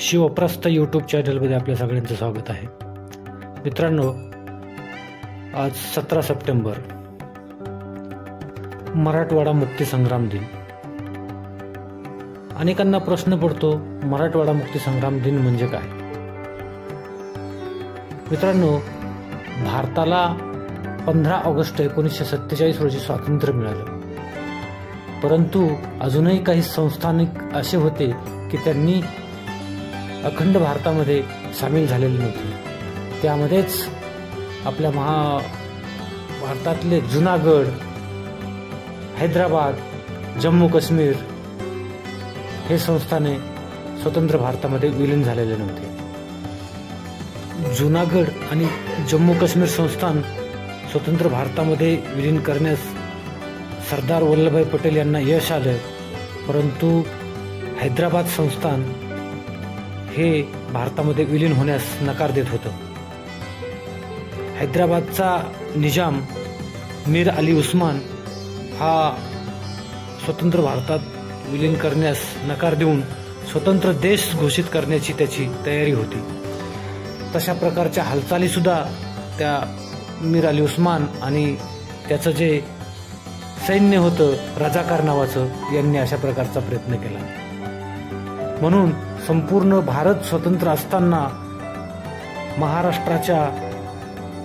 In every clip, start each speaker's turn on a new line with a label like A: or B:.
A: शिवप्रस्थ YouTube चॅनलमध्ये आपल्या सगळ्यांचं स्वागत आहे. मित्रांनो, आज 17 सप्टेंबर मराठवाडा मुक्ती संग्राम दिन. अनेकांना प्रश्न पडतो, मराठवाडा मुक्ती संग्राम दिन म्हणजे काय? मित्रांनो, भारताला 15 ऑगस्ट 1947 रोजी स्वातंत्र्य मिळालं. परंतु अजूनही काही संस्थानिक असे होते की त्यांनी अखंड भारतामध्ये सामील झालेले नव्हते. त्यामध्येच आपल्या भारतातले जुनागड, हैदराबाद, जम्मू काश्मीर हे संस्थाने स्वतंत्र भारतामध्ये विलीन झालेले नव्हते. जुनागड आणि जम्मू काश्मीर संस्थान स्वतंत्र भारतामध्ये विलीन करण्यास सरदार वल्लभभाई पटेल यांना यश आलं. परंतु हैदराबाद संस्थान हे भारतामध्ये विलीन होण्यास नकार देत होतं. हैदराबादचा निजाम मीर अली उस्मान हा स्वतंत्र भारतात विलीन करण्यास नकार देऊन स्वतंत्र देश घोषित करण्याची त्याची तयारी होती. तशा प्रकारच्या हालचाली सुद्धा त्या मीर अली उस्मान आणि त्याचं जे सैन्य होतं रजाकार नावाचं, यांनी अशा प्रकारचा प्रयत्न केला. म्हणून संपूर्ण भारत स्वतंत्र असताना महाराष्ट्राच्या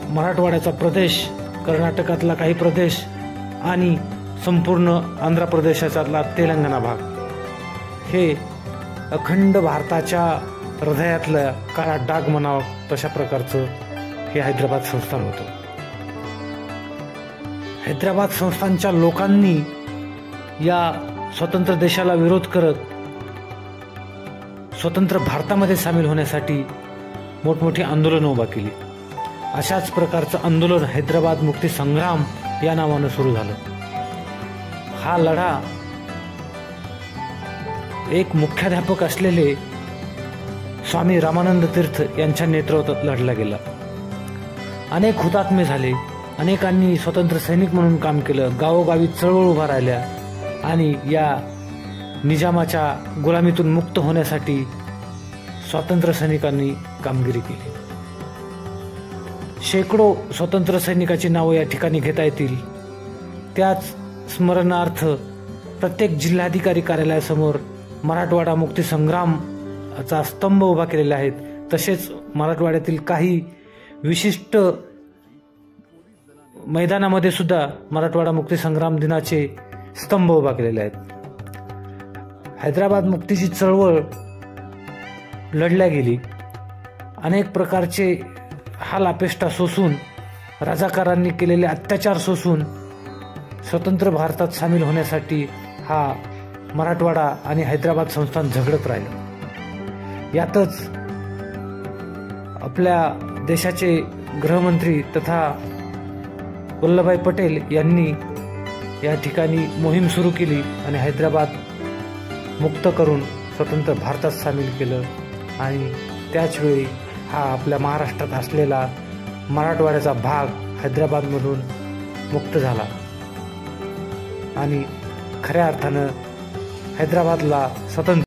A: मराठवाड्याचा प्रदेश, कर्नाटकातला काही प्रदेश आणि संपूर्ण आंध्र प्रदेशाचा तेलंगणा भाग हे अखंड भारताच्या हृदयातलं काळा डाग म्हणावं तशा प्रकारचं हे हैदराबाद संस्थान होतं. हैदराबाद संस्थानच्या लोकांनी या स्वतंत्र देशाला विरोध करत स्वतंत्र भारतामध्ये सामील होण्यासाठी मोठमोठी आंदोलनं उभा केली. अशाच प्रकारचं आंदोलन हैदराबाद मुक्ती संग्राम या नावानं सुरू झालं. हा लढा एक मुख्याध्यापक असलेले स्वामी रामानंद तीर्थ यांच्या नेतृत्वात लढला गेला. अनेक हुतात्मे झाले, अनेकांनी स्वतंत्र सैनिक म्हणून काम केलं, गावोगावी चळवळ उभा राहिल्या आणि या निजामाच्या गुलामीतून मुक्त होण्यासाठी स्वातंत्र्य सैनिकांनी कामगिरी केली. शेकडो स्वतंत्र सैनिकाची नावं या ठिकाणी घेता येतील. त्याच स्मरणार्थ प्रत्येक जिल्हाधिकारी कार्यालयासमोर मराठवाडा मुक्ती संग्रामचा स्तंभ उभा केलेले आहेत. तसेच मराठवाड्यातील काही विशिष्ट मैदानामध्ये सुद्धा मराठवाडा मुक्ती संग्राम दिनाचे स्तंभ उभा केलेले आहेत. हैदराबाद मुक्तीची चळवळ लढल्या गेली. अनेक प्रकारचे हाल अपेष्टा सोसून, राजाकारांनी केलेले अत्याचार सोसून स्वतंत्र भारतात सामील होण्यासाठी हा मराठवाडा आणि हैदराबाद संस्थान झगडत राहिलं. यातच आपल्या देशाचे गृहमंत्री तथा वल्लभभाई पटेल यांनी या ठिकाणी मोहीम सुरू केली आणि हैदराबाद मुक्त करून स्वतंत्र भारतात सामील केलं. आणि त्याचवेळी हा आपल्या महाराष्ट्रात असलेला मराठवाड्याचा भाग हैदराबादमधून मुक्त झाला आणि खऱ्या अर्थानं हैदराबादला स्वतंत्र